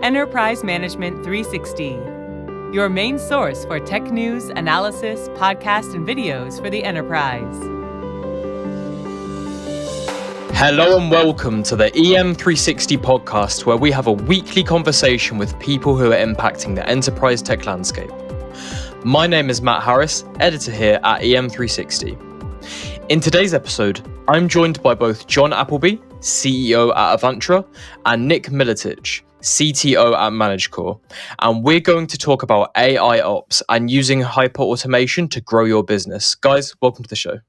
Enterprise Management 360, your main source for tech news, analysis, podcasts, and videos for the enterprise. Hello and welcome to the EM360 Podcast, where we have a weekly conversation with people who are impacting the enterprise tech landscape. My name is Matt Harris, editor here at EM360. In today's episode, I'm joined by both John Appleby, CEO at Avantra, and Nick Miletich, CTO at Managecore, and we're going to talk about AI ops and using hyperautomation to grow your business. Guys, welcome to the show.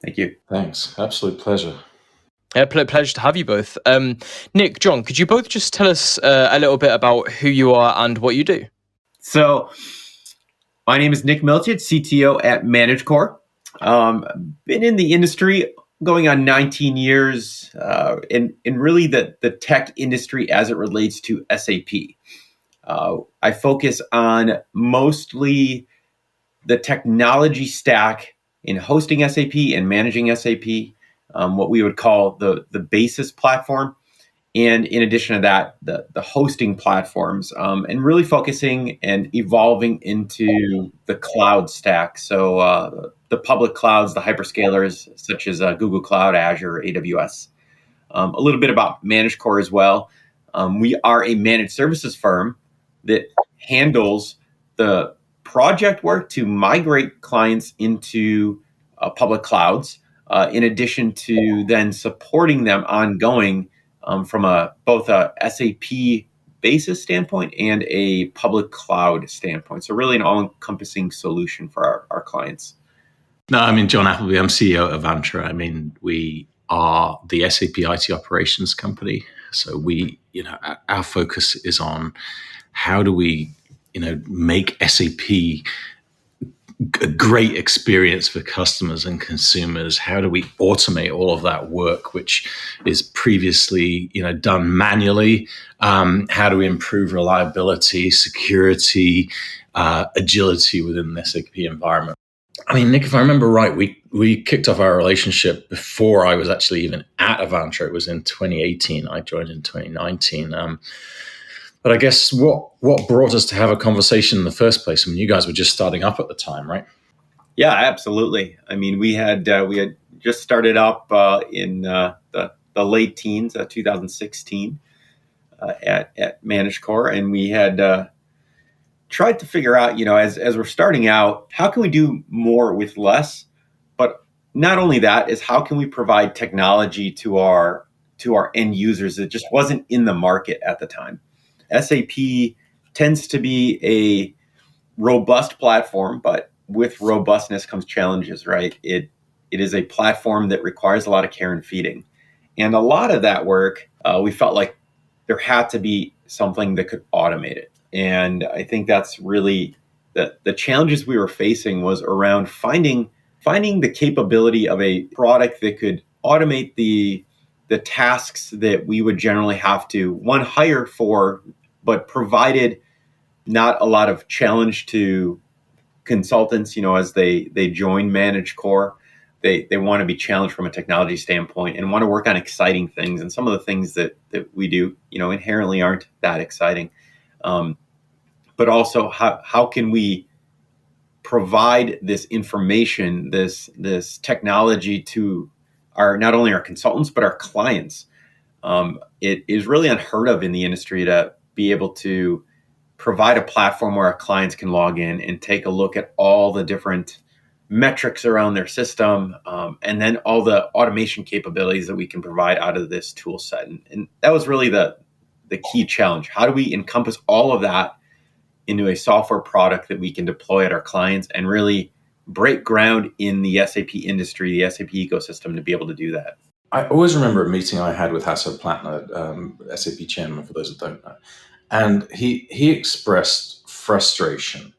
Thank you. Thanks. Absolute pleasure. Yeah, pleasure to have you both. Nick, John, could you both just tell us a little bit about who you are and what you do? So, my name is Nick Miletich, CTO at Managecore. Been in the industry going on 19 years, in really the tech industry as it relates to SAP. I focus on mostly the technology stack in hosting SAP and managing SAP, what we would call the basis platform. And in addition to that, the hosting platforms, and really focusing and evolving into the cloud stack. So the public clouds, the hyperscalers, such as Google Cloud, Azure, AWS. A little bit about Managecore as well. We are a managed services firm that handles the project work to migrate clients into public clouds, in addition to then supporting them ongoing from both a SAP basis standpoint and a public cloud standpoint. So really an all-encompassing solution for our clients. No, John Appleby, I'm CEO of Avantra. We are the SAP IT operations company. So our focus is on how do we, make SAP a great experience for customers and consumers. How do we automate all of that work, which is previously, done manually? How do we improve reliability, security, agility within the SAP environment? Nick, if I remember right, we kicked off our relationship before I was actually even at Avantra. It was in 2018. I joined in 2019. But I guess what brought us to have a conversation in the first place? You guys were just starting up at the time, right? Yeah, absolutely. We had just started up in the late teens, 2016, at Managecore, and we had tried to figure out, as we're starting out, how can we do more with less? But not only that, is how can we provide technology to our end users that just wasn't in the market at the time? SAP tends to be a robust platform, but with robustness comes challenges, right? It is a platform that requires a lot of care and feeding. And a lot of that work, we felt like there had to be something that could automate it. And I think that's really the challenges we were facing was around finding the capability of a product that could automate the tasks that we would generally have to, hire for, but provided not a lot of challenge to consultants, as they join Managecore. They want to be challenged from a technology standpoint and want to work on exciting things. And some of the things that we do, inherently aren't that exciting. But also, how can we provide this information, this technology to not only our consultants, but our clients? It is really unheard of in the industry to be able to provide a platform where our clients can log in and take a look at all the different metrics around their system, and then all the automation capabilities that we can provide out of this tool set. And that was really the key challenge. How do we encompass all of that into a software product that we can deploy at our clients and really break ground in the SAP industry, the SAP ecosystem, to be able to do that? I always remember a meeting I had with Hasso Plattner, SAP chairman, for those that don't know. And he expressed frustration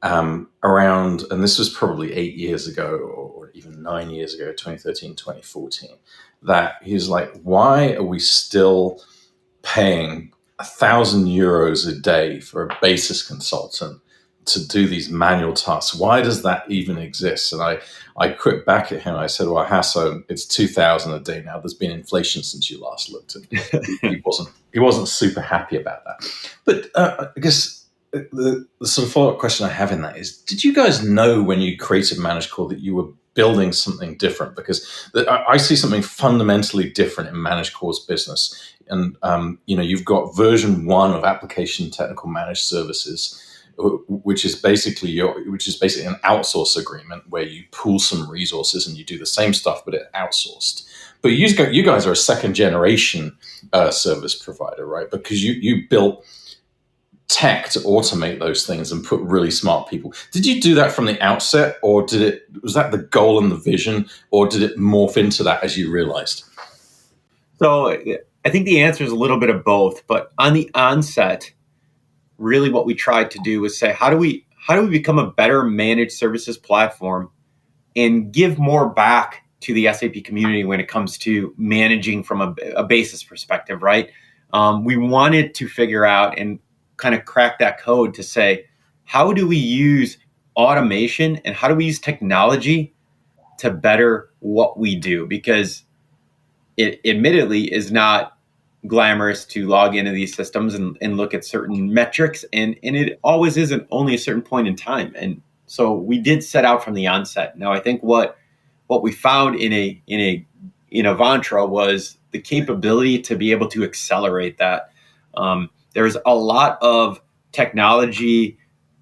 around, and this was probably 8 years ago or even 9 years ago, 2013, 2014, that he's like, why are we still paying €1,000 a day for a basis consultant to do these manual tasks? Why does that even exist? And I quit back at him. I said, well, Hasso, it's 2,000 a day now. There's been inflation since you last looked. And he wasn't super happy about that. But I guess the sort of follow-up question I have in that is, did you guys know when you created Managecore that you were building something different? Because I see something fundamentally different in Managecore's business. And, you've got version 1 of Application Technical Managed Services, which is basically an outsource agreement where you pool some resources and you do the same stuff, but it's outsourced. But you guys are a second generation service provider, right? Because you built tech to automate those things and put really smart people. Did you do that from the outset, or was that the goal and the vision, or did it morph into that as you realized? So I think the answer is a little bit of both, but on the onset, really what we tried to do was say, how do we become a better managed services platform and give more back to the SAP community when it comes to managing from a basis perspective, right? We wanted to figure out and kind of crack that code to say, how do we use automation and how do we use technology to better what we do? Because it admittedly is not glamorous to log into these systems and look at certain metrics, and it always isn't only a certain point in time. And so we did set out from the onset. Now I think what we found in Avantra was the capability to be able to accelerate that. There's a lot of technology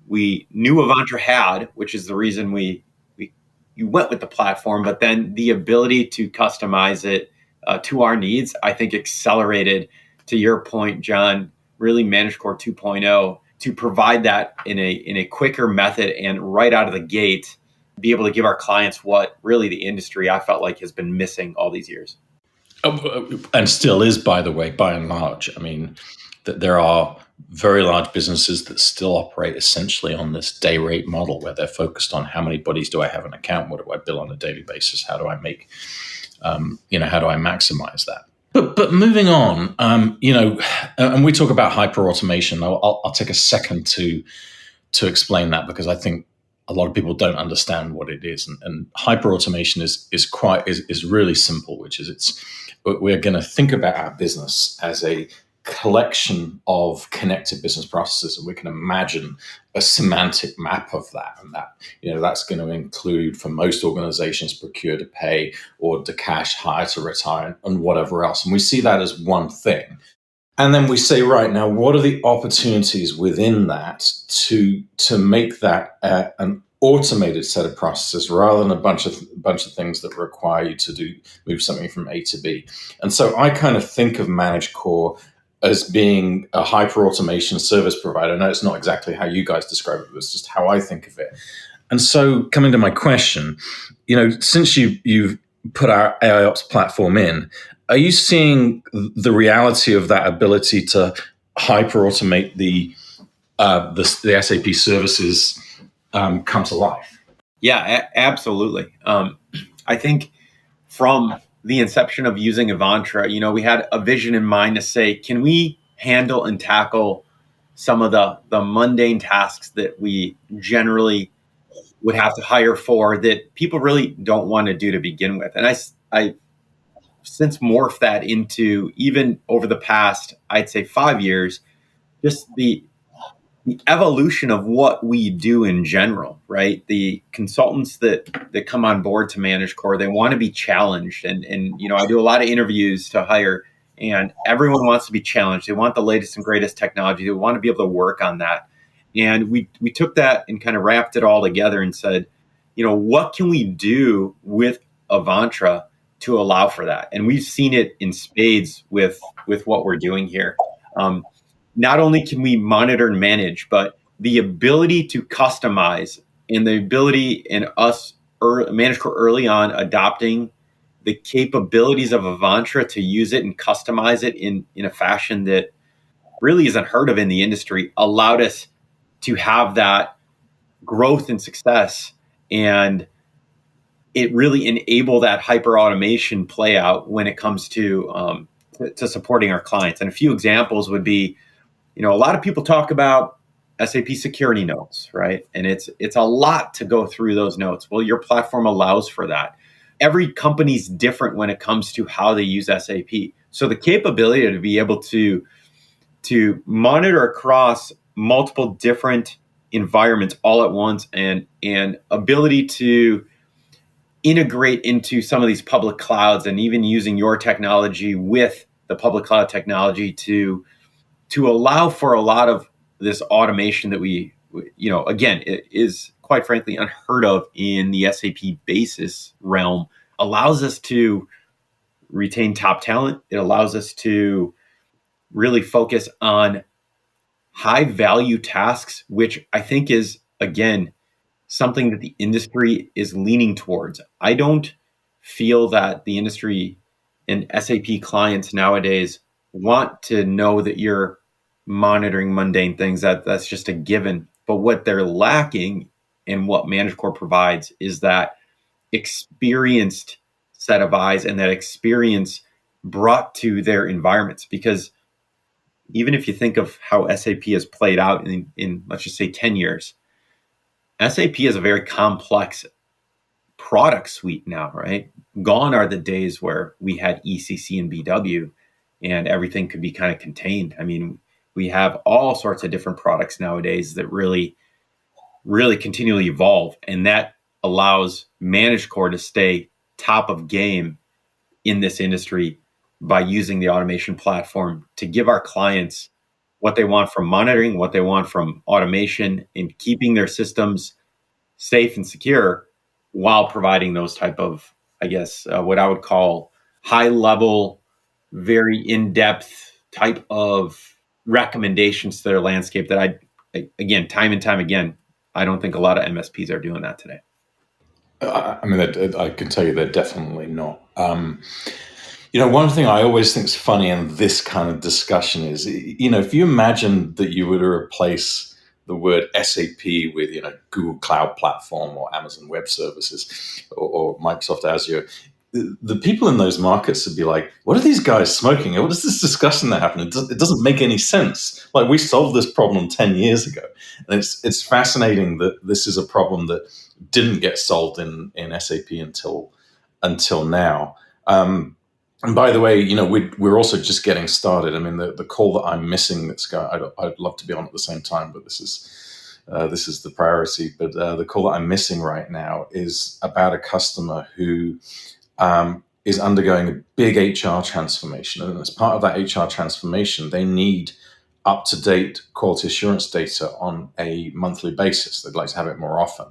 we knew Avantra had, which is the reason you went with the platform, but then the ability to customize it to our needs, I think accelerated, to your point, John, really Managecore 2.0 to provide that in a quicker method and right out of the gate, be able to give our clients what really the industry, I felt like, has been missing all these years. And still is, by the way, by and large. I mean, that there are very large businesses that still operate essentially on this day rate model where they're focused on how many bodies do I have in an account? What do I bill on a daily basis? How do I make, how do I maximize that? But moving on, and we talk about hyperautomation. I'll take a second to explain that, because I think a lot of people don't understand what it is. And hyperautomation is really simple, which is we're going to think about our business as a collection of connected business processes, and we can imagine a semantic map of that, and that's going to include, for most organizations, procure to pay, order to cash, hire to retire, and whatever else. And we see that as one thing. And then we say, right, now what are the opportunities within that to make that an automated set of processes rather than a bunch of things that require you to move something from A to B. And so I kind of think of Managecore as being a hyperautomation service provider. I know it's not exactly how you guys describe it, but it's just how I think of it. And so coming to my question, since you've put our AIOps platform in, are you seeing the reality of that ability to hyperautomate the SAP services come to life? Yeah, absolutely. I think from the inception of using Avantra, we had a vision in mind to say, can we handle and tackle some of the mundane tasks that we generally would have to hire for that people really don't want to do to begin with? And I since morphed that into, even over the past, I'd say 5 years, just the evolution of what we do in general, right? The consultants that come on board to Managecore, they want to be challenged. And I do a lot of interviews to hire, and everyone wants to be challenged. They want the latest and greatest technology. They want to be able to work on that. And we took that and kind of wrapped it all together and said, what can we do with Avantra to allow for that? And we've seen it in spades with what we're doing here. Not only can we monitor and manage, but the ability to customize, and the ability in us, Managecore early on, adopting the capabilities of Avantra to use it and customize it in a fashion that really isn't heard of in the industry, allowed us to have that growth and success. And it really enabled that hyperautomation play out when it comes to supporting our clients. And a few examples would be, a lot of people talk about SAP security notes, right? And it's a lot to go through those notes. Well, your platform allows for that. Every company's different when it comes to how they use SAP. So the capability to be able to monitor across multiple different environments all at once, and ability to integrate into some of these public clouds, and even using your technology with the public cloud technology to allow for a lot of this automation that we again, it is quite frankly unheard of in the SAP basis realm, allows us to retain top talent. It allows us to really focus on high value tasks, which I think is, again, something that the industry is leaning towards. I don't feel that the industry and SAP clients nowadays want to know that you're monitoring mundane things. That's just a given. But what they're lacking, and what Managecore provides, is that experienced set of eyes, and that experience brought to their environments. Because even if you think of how SAP has played out in let's just say 10 years, SAP is a very complex product suite now, right? Gone are the days where we had ECC and BW and everything could be kind of contained. I mean, we have all sorts of different products nowadays that really, really continually evolve. And that allows Managecore to stay top of game in this industry by using the automation platform to give our clients what they want from monitoring, what they want from automation, and keeping their systems safe and secure, while providing those type of, I guess, what I would call high level, very in-depth type of recommendations to their landscape that again, time and time again, I don't think a lot of MSPs are doing that today. I mean, I can tell you they're definitely not. One thing I always think is funny in this kind of discussion is, if you imagine that you were to replace the word SAP with, Google Cloud Platform or Amazon Web Services or Microsoft Azure, the people in those markets would be like, what are these guys smoking? What is this discussion that happened? It doesn't make any sense. Like, we solved this problem 10 years ago. And it's fascinating that this is a problem that didn't get solved in SAP until now. And by the way, we're also just getting started. I mean, the call that I'm missing, I'd love to be on at the same time, but this is the priority. But the call that I'm missing right now is about a customer who is undergoing a big HR transformation. And as part of that HR transformation, they need up-to-date quality assurance data on a monthly basis. They'd like to have it more often.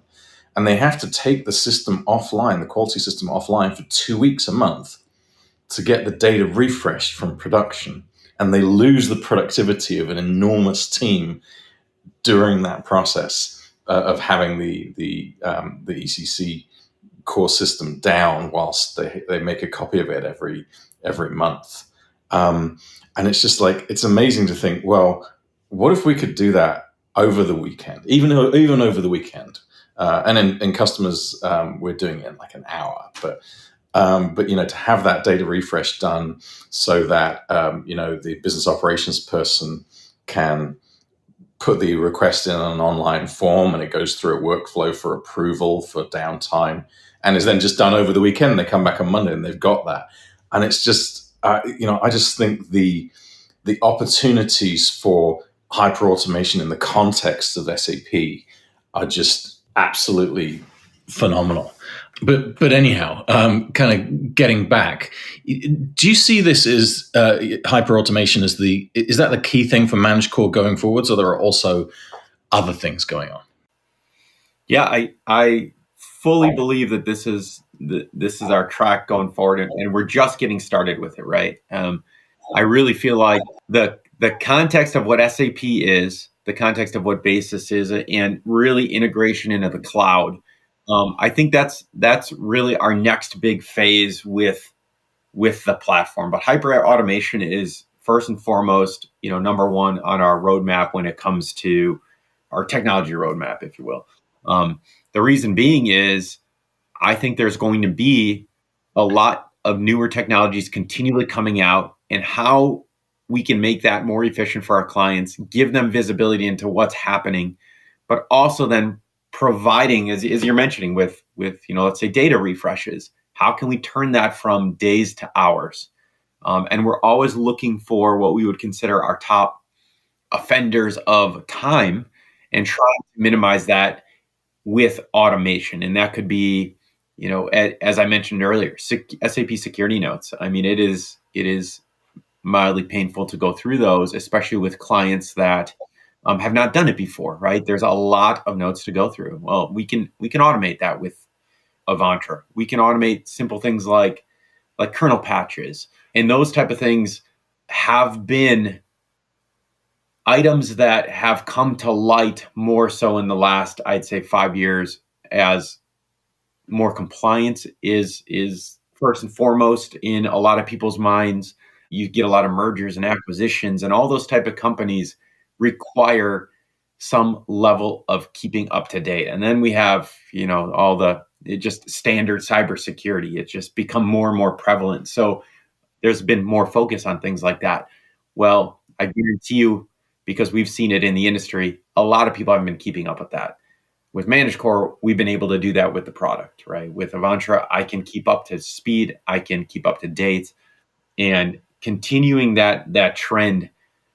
And they have to take the system offline, the quality system offline, for 2 weeks a month to get the data refreshed from production. And they lose the productivity of an enormous team during that process of having the ECC core system down whilst they make a copy of it every month. And it's just like, it's amazing to think, well, what if we could do that over the weekend, even over the weekend? And in customers, we're doing it in like an hour, but to have that data refresh done so that the business operations person can put the request in an online form and it goes through a workflow for approval for downtime, and is then just done over the weekend. They come back on Monday and they've got that, and it's just I just think the opportunities for hyperautomation in the context of SAP are just absolutely phenomenal. But anyhow, kind of getting back, do you see this as hyperautomation as is that the key thing for Managecore going forwards, or there are also other things going on? Yeah, I fully believe that this is our track going forward, and we're just getting started with it, right? I really feel like the context of what SAP is, the context of what Basis is, and really integration into the cloud. I think that's really our next big phase with the platform. But hyperautomation is first and foremost, number one on our roadmap when it comes to our technology roadmap, if you will. The reason being is I think there's going to be a lot of newer technologies continually coming out, and how we can make that more efficient for our clients, give them visibility into what's happening, but also then providing, as you're mentioning, with let's say data refreshes. How can we turn that from days to hours? And we're always looking for what we would consider our top offenders of time and trying to minimize that with automation. And that could be, as I mentioned earlier, SAP security notes. I mean, it is mildly painful to go through those, especially with clients that have not done it before, right? There's a lot of notes to go through. Well, we can automate that with Avantra. We can automate simple things like kernel patches, and those type of things have been items that have come to light more so in the last, I'd say, 5 years, as more compliance is first and foremost in a lot of people's minds. You get a lot of mergers and acquisitions, and all those type of companies require some level of keeping up to date. And then we have, just standard cybersecurity. It's just become more and more prevalent. So there's been more focus on things like that. Well, I guarantee you, because we've seen it in the industry, a lot of people haven't been keeping up with that. With Managecore, we've been able to do that with the product, right? With Avantra, I can keep up to speed. I can keep up to date. And continuing that trend,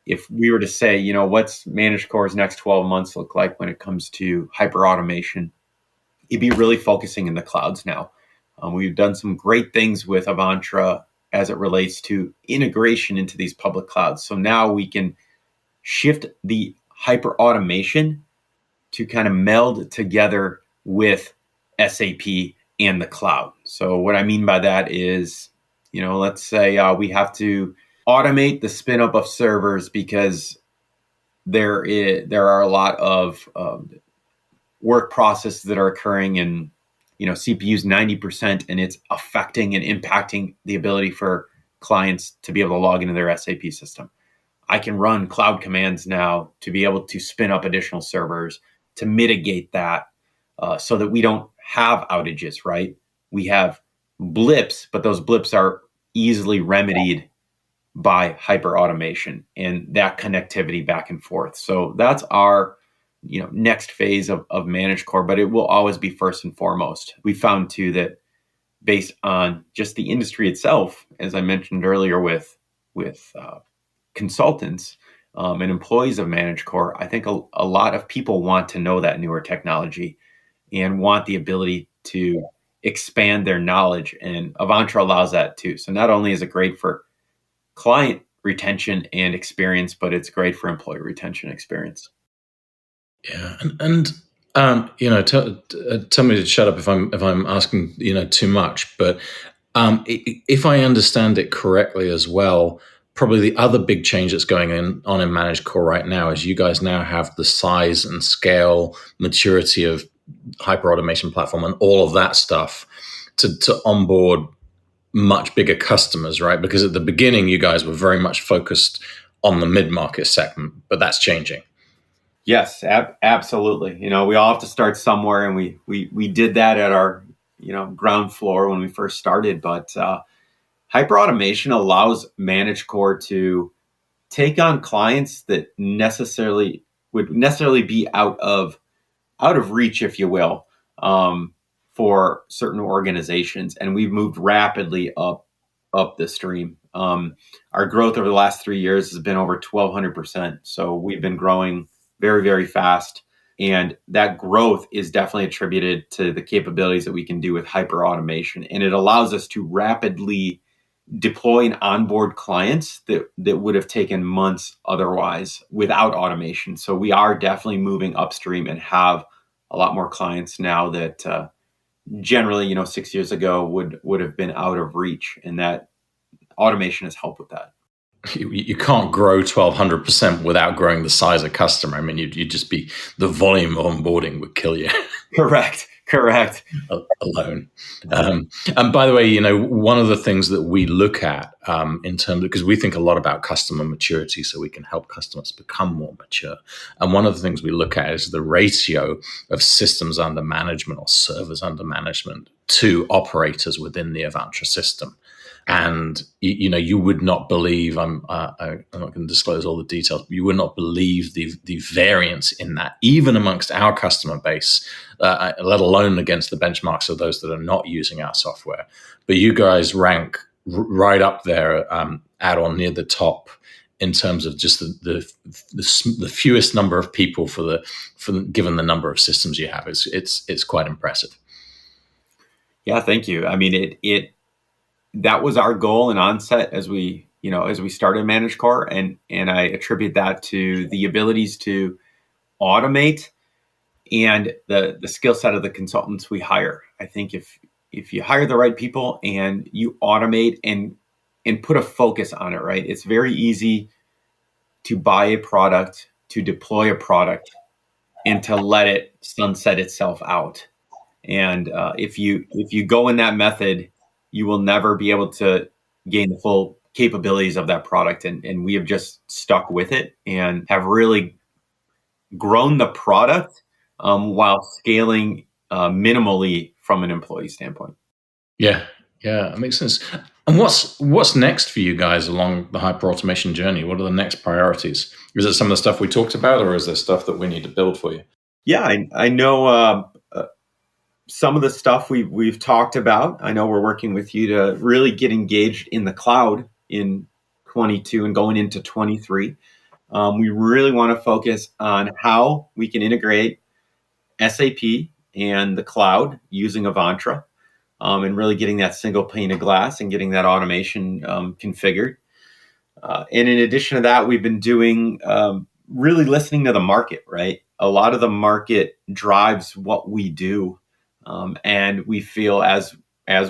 if we were to say, what's Managecore's next 12 months look like when it comes to hyperautomation, it'd be really focusing in the clouds now. We've done some great things with Avantra as it relates to integration into these public clouds. So now we can shift the hyperautomation to kind of meld together with SAP and the cloud. So what I mean by that is, let's say we have to automate the spin up of servers because there are a lot of work processes that are occurring in CPUs 90%, and it's affecting and impacting the ability for clients to be able to log into their SAP system. I can run cloud commands now to be able to spin up additional servers to mitigate that, so that we don't have outages, right? We have blips, but those blips are easily remedied by hyperautomation and that connectivity back and forth. So that's our next phase of Managecore, but it will always be first and foremost. We found too that based on just the industry itself, as I mentioned earlier with consultants and employees of Managecore, I think a lot of people want to know that newer technology and want the ability to expand their knowledge, and Avantra allows that too. So not only is it great for client retention and experience, but it's great for employee retention experience. Yeah, and tell me to shut up if I'm asking too much. But if I understand it correctly as well, probably the other big change that's going on in Managecore right now is you guys now have the size and scale, maturity of hyperautomation platform and all of that stuff to onboard much bigger customers, right? Because at the beginning, you guys were very much focused on the mid-market segment, but that's changing. Yes, absolutely. We all have to start somewhere, and we did that at our ground floor when we first started. But hyperautomation allows Managecore to take on clients that would necessarily be out of reach, if you will, for certain organizations, and we've moved rapidly up the stream. Our growth over the last 3 years has been over 1,200%. So we've been growing very, very fast. And that growth is definitely attributed to the capabilities that we can do with hyperautomation. And it allows us to rapidly deploy and onboard clients that would have taken months otherwise without automation. So we are definitely moving upstream and have a lot more clients now that generally, 6 years ago would have been out of reach. And that automation has helped with that. You can't grow 1,200% without growing the size of customer. I mean, you'd just be, the volume of onboarding would kill you. Correct. Alone. And by the way, one of the things that we look at in terms of, because we think a lot about customer maturity, so we can help customers become more mature. And one of the things we look at is the ratio of systems under management or servers under management to operators within the Avantra system. And you would not believe. I'm not going to disclose all the details, but you would not believe the variance in that, even amongst our customer base, let alone against the benchmarks of those that are not using our software. But you guys rank right up there, at or near the top in terms of just the fewest number of people for given the number of systems you have. It's quite impressive. Yeah, thank you. I mean, that was our goal and onset as we started Managecore, and I attribute that to the abilities to automate and the skill set of the consultants we hire. I think if you hire the right people and you automate and put a focus on it, right, it's very easy to buy a product, to deploy a product, and to let it sunset itself out. And if you go in that method, you will never be able to gain the full capabilities of that product. And we have just stuck with it and have really grown the product while scaling minimally from an employee standpoint. Yeah, it makes sense. And what's next for you guys along the hyperautomation journey? What are the next priorities? Is it some of the stuff we talked about, or is there stuff that we need to build for you? Yeah, I know some of the stuff we've talked about. I know we're working with you to really get engaged in the cloud in 22 and going into 23. We really want to focus on how we can integrate SAP and the cloud using Avantra, and really getting that single pane of glass and getting that automation configured. And in addition to that, we've been doing really listening to the market, right? A lot of the market drives what we do. And we feel as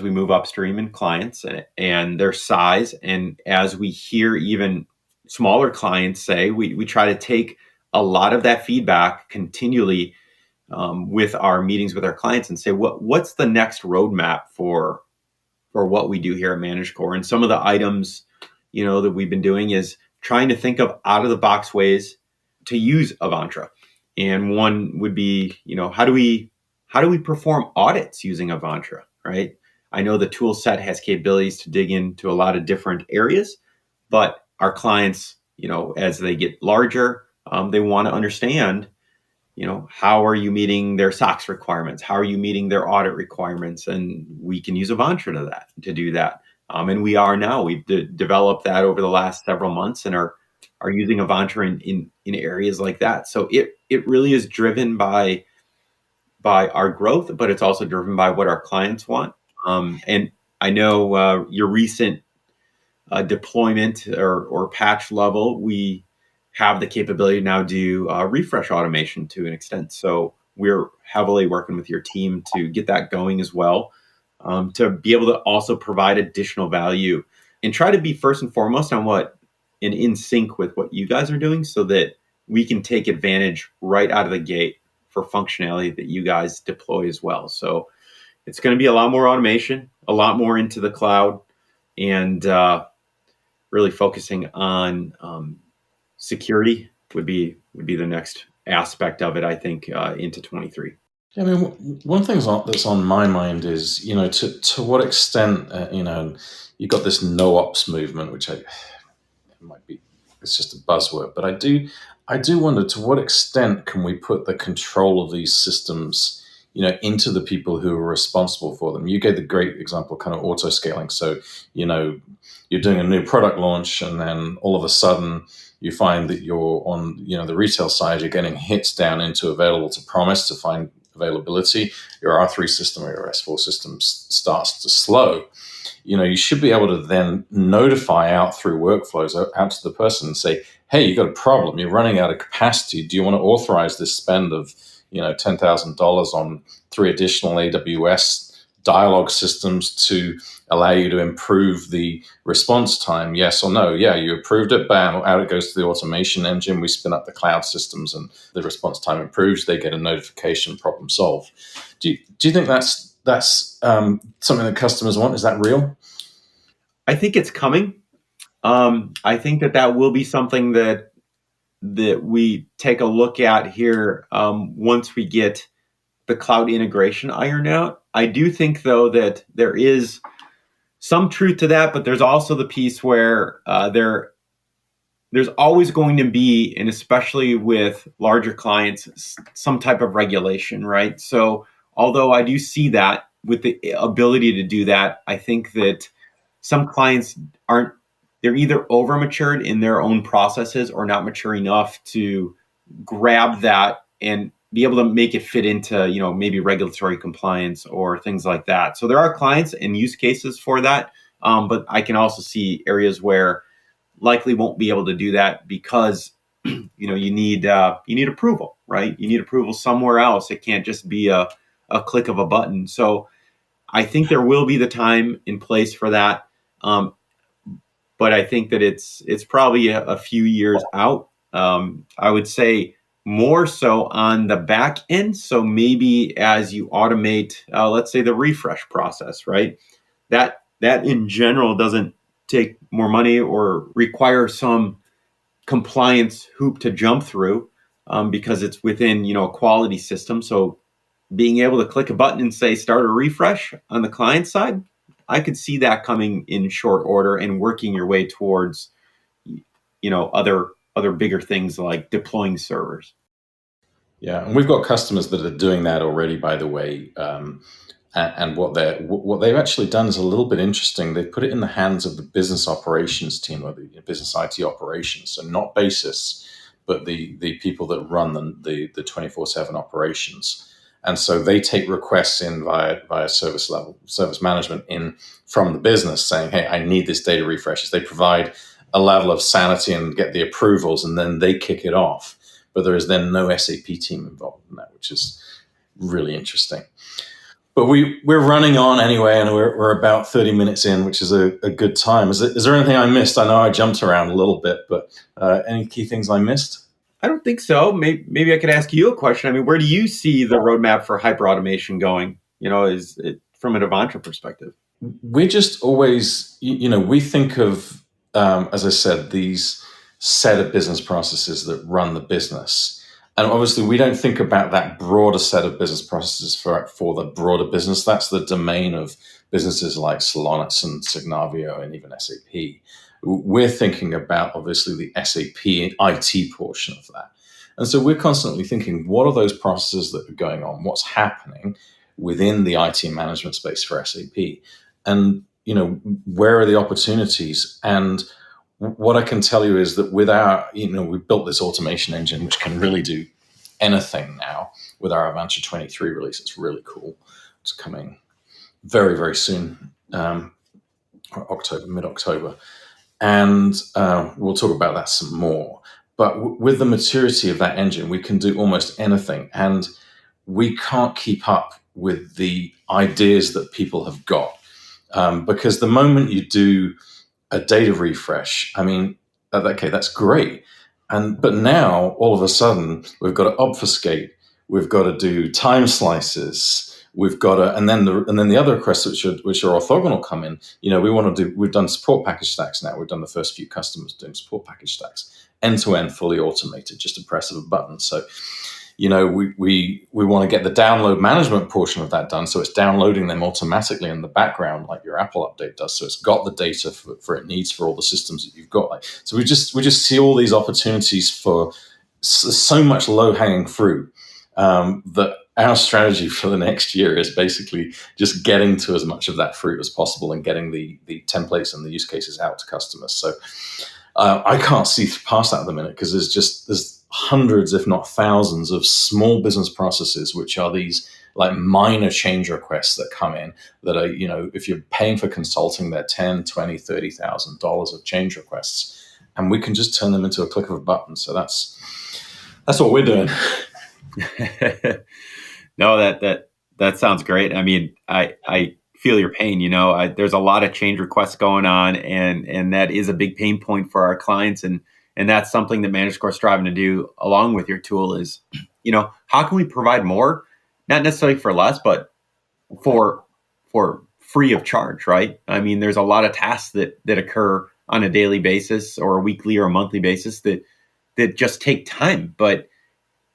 we move upstream in clients and their size, and as we hear even smaller clients say, we try to take a lot of that feedback continually with our meetings with our clients and say, what's the next roadmap for what we do here at Managecore? And some of the items, that we've been doing is trying to think of out of the box ways to use Avantra. And one would be, how do we perform audits using Avantra, right? I know the tool set has capabilities to dig into a lot of different areas, but our clients, as they get larger, they want to understand, how are you meeting their SOX requirements? How are you meeting their audit requirements? And we can use Avantra to do that. And we are now. We've developed that over the last several months and are using Avantra in areas like that. So it really is driven by our growth, but it's also driven by what our clients want. And I know your recent deployment or patch level, we have the capability to now do refresh automation to an extent. So we're heavily working with your team to get that going as well, to be able to also provide additional value and try to be first and foremost in sync with what you guys are doing, so that we can take advantage right out of the gate for functionality that you guys deploy as well. So it's going to be a lot more automation, a lot more into the cloud, and really focusing on security would be the next aspect of it, I think, into 23. Yeah, I mean, one thing that's on my mind is, to what extent, you've got this no-ops movement, which it's just a buzzword, but I do wonder, to what extent can we put the control of these systems, into the people who are responsible for them? You gave the great example, kind of auto scaling. So, you're doing a new product launch, and then all of a sudden you find that you're on, the retail side, you're getting hits down into available to promise to find availability. Your R3 system or your S4 system starts to slow. You should be able to then notify out through workflows out to the person and say, hey, you've got a problem. You're running out of capacity. Do you want to authorize this spend of, $10,000 on 3 additional AWS dialogue systems to allow you to improve the response time? Yes or no? Yeah, you approved it. Bam, out it goes to the automation engine. We spin up the cloud systems and the response time improves. They get a notification, problem solved. Do you think that's something that customers want? Is that real? I think it's coming. I think that will be something that we take a look at here once we get the cloud integration ironed out. I do think, though, that there is some truth to that, but there's also the piece where there's always going to be, and especially with larger clients, some type of regulation, right? So although I do see that with the ability to do that, I think that some clients they're either over matured in their own processes or not mature enough to grab that and be able to make it fit into, maybe regulatory compliance or things like that. So there are clients and use cases for that. But I can also see areas where likely won't be able to do that because, you need approval, right? You need approval somewhere else. It can't just be a click of a button. So I think there will be the time and place for that. But I think that it's probably a few years out. I would say more so on the back end. So maybe as you automate, let's say the refresh process, right? That in general doesn't take more money or require some compliance hoop to jump through because it's within, a quality system. So being able to click a button and say start a refresh on the client side, I could see that coming in short order and working your way towards, other bigger things like deploying servers. Yeah, and we've got customers that are doing that already, by the way. And what they've actually done is a little bit interesting. They put it in the hands of the business operations team or the business IT operations, so not basis, but the people that run the 24/7 operations. And so they take requests in via service management in from the business saying, hey, I need this data refreshes. They provide a level of sanity and get the approvals, and then they kick it off. But there is then no SAP team involved in that, which is really interesting. But we're running on anyway, and we're about 30 minutes in, which is a good time. Is there anything I missed? I know I jumped around a little bit, but any key things I missed? I don't think so. Maybe I could ask you a question. I mean, where do you see the roadmap for hyperautomation going? Is it from an Avantra perspective? We're just always, we think of, as I said, these set of business processes that run the business. And obviously, we don't think about that broader set of business processes for the broader business. That's the domain of businesses like Solonis and Signavio and even SAP. We're thinking about, obviously, the SAP IT portion of that. And so we're constantly thinking, what are those processes that are going on? What's happening within the IT management space for SAP? And, where are the opportunities? And what I can tell you is that with our, we've built this automation engine, which can really do anything now with our Avantra 23 release. It's really cool. It's coming very, very soon, mid-October. And we'll talk about that some more. But with the maturity of that engine, we can do almost anything. And we can't keep up with the ideas that people have got. Because the moment you do a data refresh, I mean, okay, that's great. But now, all of a sudden, we've got to obfuscate. We've got to do time slices. We've got to, and then the other requests which are orthogonal come in. We've done support package stacks now. We've done the first few customers doing support package stacks, end to end, fully automated, just a press of a button. So, we want to get the download management portion of that done. So it's downloading them automatically in the background, like your Apple update does. So it's got the data for it needs for all the systems that you've got. So we just see all these opportunities for so much low hanging fruit that our strategy for the next year is basically just getting to as much of that fruit as possible and getting the templates and the use cases out to customers. So I can't see past that at the minute because there's hundreds, if not thousands, of small business processes, which are these like minor change requests that come in that are, if you're paying for consulting, they're $10,000, $20,000, $30,000 of change requests. And we can just turn them into a click of a button. So that's what we're doing. No, that sounds great. I mean, I feel your pain. There's a lot of change requests going on, and that is a big pain point for our clients. And that's something that Managecore is striving to do along with your tool is, how can we provide more, not necessarily for less, but for free of charge, right? I mean, there's a lot of tasks that occur on a daily basis or a weekly or a monthly basis that just take time, but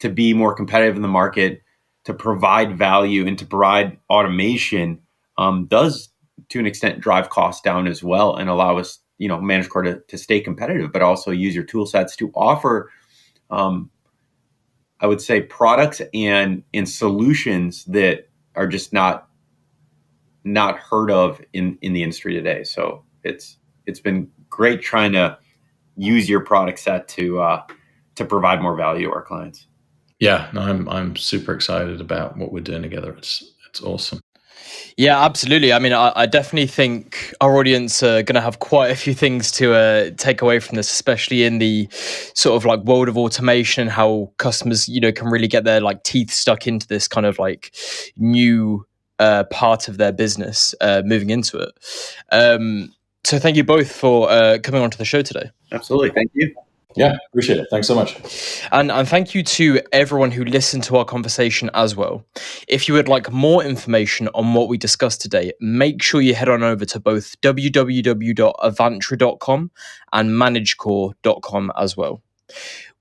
to be more competitive in the market, to provide value and to provide automation does to an extent, drive costs down as well and allow us, Managecore to stay competitive, but also use your tool sets to offer, I would say, products and solutions that are just not heard of in the industry today. So it's been great trying to use your product set to provide more value to our clients. Yeah, no, I'm super excited about what we're doing together. It's awesome. Yeah, absolutely. I mean, I definitely think our audience are going to have quite a few things to take away from this, especially in the sort of like world of automation, how customers, can really get their like teeth stuck into this kind of like new part of their business moving into it. So thank you both for coming onto the show today. Absolutely. Thank you. Yeah, appreciate it. Thanks so much. And thank you to everyone who listened to our conversation as well. If you would like more information on what we discussed today, make sure you head on over to both www.avantra.com and managecore.com as well.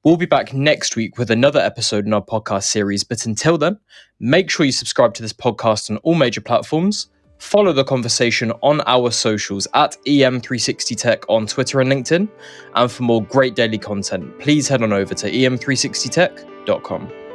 We'll be back next week with another episode in our podcast series, but until then, make sure you subscribe to this podcast on all major platforms. Follow the conversation on our socials at EM360 Tech on Twitter and LinkedIn. And for more great daily content, please head on over to em360tech.com.